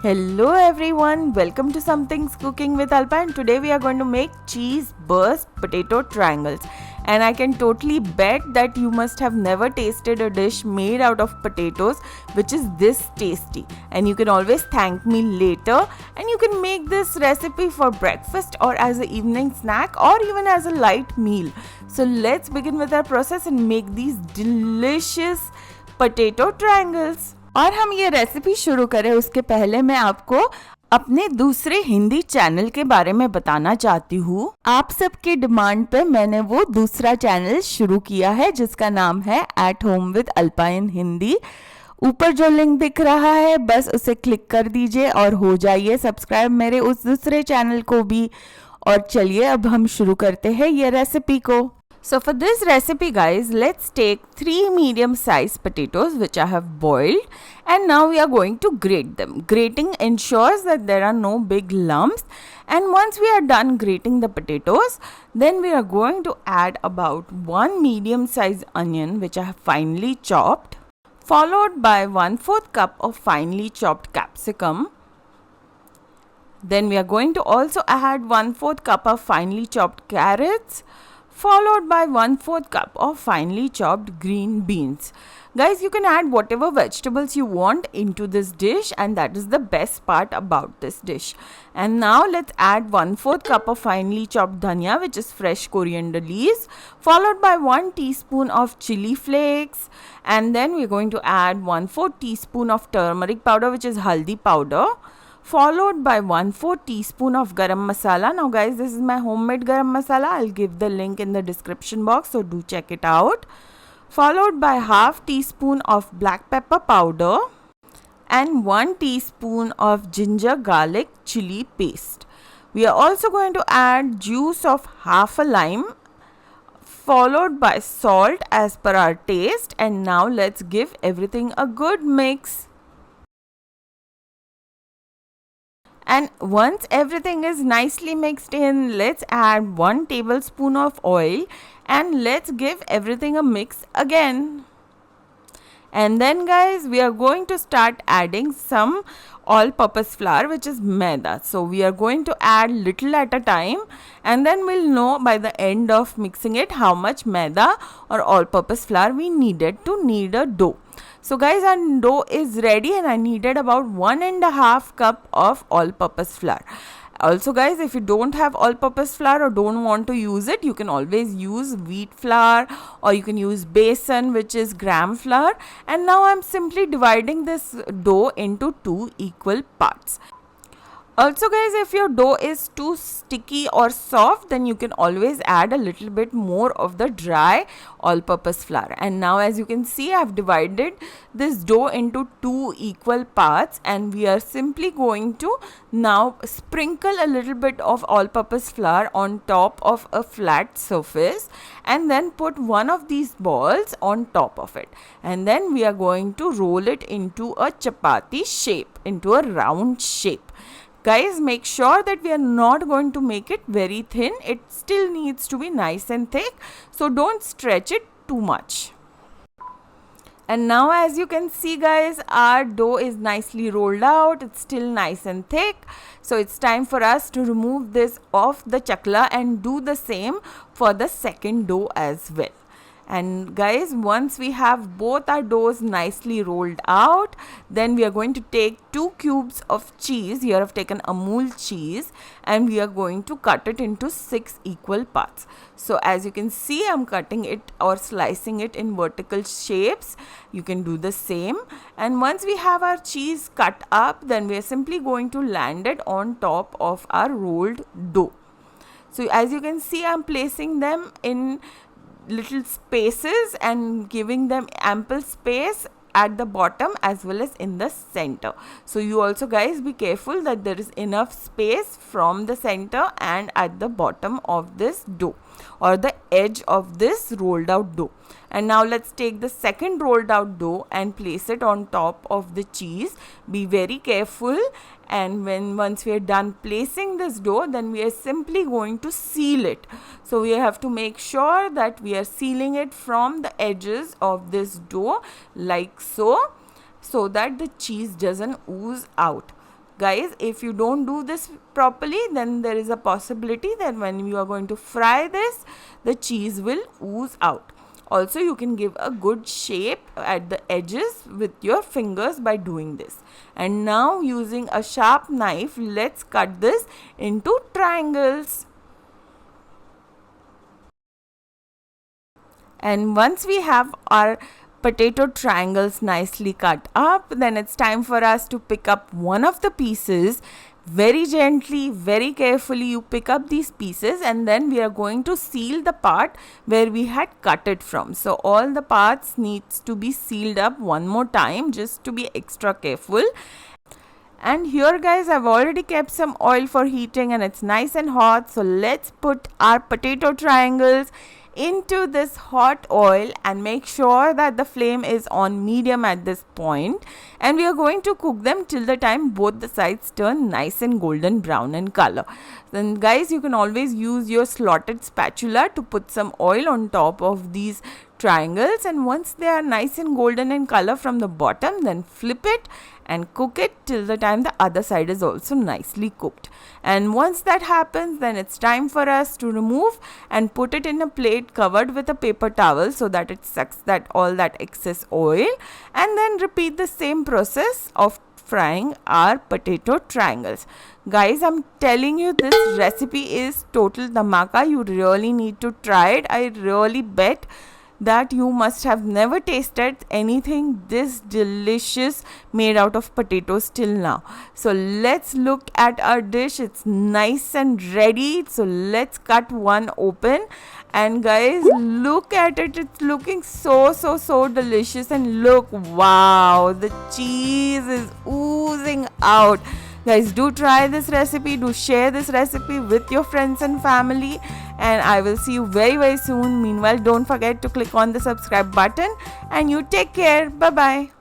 Hello everyone, welcome to Something's Cooking with Alpa, and today we are going to make cheese burst potato triangles. And I can totally bet that you must have never tasted a dish made out of potatoes which is this tasty. And you can always thank me later, and you can make this recipe for breakfast or as an evening snack or even as a light meal. So let's begin with our process and make these delicious potato triangles. और हम ये recipe शुरू करें उसके पहले मैं आपको अपने दूसरे हिंदी चैनल के बारे में बताना चाहती हूँ। आप सबके डिमांड पे मैंने वो दूसरा चैनल शुरू किया है जिसका नाम है एट होम विद अल्पा इन हिंदी। ऊपर जो लिंक दिख रहा है बस उसे क्लिक कर दीजिए और हो जाइए सब्सक्राइब मेरे उस दूसरे चैनल को भी। और चलिए अब हम शुरू करते हैं ये रेसिपी को। So for this recipe guys, let's take 3 medium sized potatoes which I have boiled, and now we are going to grate them. Grating ensures that there are no big lumps, and once we are done grating the potatoes, then we are going to add about 1 medium sized onion which I have finely chopped, followed by 1/4 cup of finely chopped capsicum. Then we are going to also add 1/4 cup of finely chopped carrots, followed by 1/4 cup of finely chopped green beans. Guys, you can add whatever vegetables you want into this dish, and that is the best part about this dish. And now let's add 1/4 cup of finely chopped dhania, which is fresh coriander leaves, followed by 1 teaspoon of chili flakes, and then we're going to add 1/4 teaspoon of turmeric powder, which is haldi powder, followed by 1/4 teaspoon of garam masala. Now guys, this is my homemade garam masala. I'll give the link in the description box, so do check it out. Followed by half teaspoon of black pepper powder and 1 teaspoon of ginger garlic chili paste. We are also going to add juice of half a lime, followed by salt as per our taste. And now let's give everything a good mix. And once everything is nicely mixed in, let's add 1 tablespoon of oil and let's give everything a mix again. And then guys, we are going to start adding some all-purpose flour, which is maida. So we are going to add little at a time, and then we'll know by the end of mixing it how much maida or all-purpose flour we needed to knead a dough. So guys, our dough is ready and I needed about 1.5 cup of all-purpose flour. Also guys, if you don't have all-purpose flour or don't want to use it, you can always use wheat flour, or you can use besan, which is gram flour. And now I'm simply dividing this dough into 2 equal parts. Also guys, if your dough is too sticky or soft, then you can always add a little bit more of the dry all-purpose flour. And now as you can see, I've divided this dough into 2 equal parts, and we are simply going to now sprinkle a little bit of all-purpose flour on top of a flat surface, and then put one of these balls on top of it. And then we are going to roll it into a chapati shape, into a round shape. Guys, make sure that we are not going to make it very thin. It still needs to be nice and thick, so don't stretch it too much. And now as you can see guys, our dough is nicely rolled out. It's still nice and thick. So it's time for us to remove this off the chakla and do the same for the second dough as well. And guys, once we have both our doughs nicely rolled out, then we are going to take 2 cubes of cheese. Here I've taken Amul cheese, and we are going to cut it into 6 equal parts. So as you can see, I'm cutting it or slicing it in vertical shapes. You can do the same. And once we have our cheese cut up, then we are simply going to land it on top of our rolled dough. So as you can see, I'm placing them in little spaces and giving them ample space at the bottom as well as in the center. So you also guys be careful that there is enough space from the center and at the bottom of this dough, or the edge of this rolled out dough. And now let's take the second rolled out dough and place it on top of the cheese. Be very careful, and once we are done placing this dough, then we are simply going to seal it. So we have to make sure that we are sealing it from the edges of this dough like so that the cheese doesn't ooze out. Guys, if you don't do this properly, then there is a possibility that when you are going to fry this, the cheese will ooze out. Also, you can give a good shape at the edges with your fingers by doing this. And now, using a sharp knife, let's cut this into triangles. And once we have our potato triangles nicely cut up, then it's time for us to pick up one of the pieces. Very gently, very carefully you pick up these pieces, and then we are going to seal the part where we had cut it from. So all the parts needs to be sealed up one more time, just to be extra careful. And here guys, I've already kept some oil for heating and it's nice and hot. So let's put our potato triangles into this hot oil and make sure that the flame is on medium at this point, and we are going to cook them till the time both the sides turn nice and golden brown in color. Then guys, you can always use your slotted spatula to put some oil on top of these triangles, and once they are nice and golden in color from the bottom, then flip it and cook it till the time the other side is also nicely cooked. And once that happens, then it's time for us to remove and put it in a plate covered with a paper towel so that it sucks that all that excess oil, and then repeat the same process of frying our potato triangles. Guys, I'm telling you, this recipe is total dhamaka. You really need to try it. I really bet that you must have never tasted anything this delicious made out of potatoes till now. So let's look at our dish. It's nice and ready. So let's cut one open, and guys, look at it. It's looking so delicious, and look, wow, the cheese is oozing out. Guys, do try this recipe, do share this recipe with your friends and family, and I will see you very soon. Meanwhile, don't forget to click on the subscribe button, and you take care. Bye bye.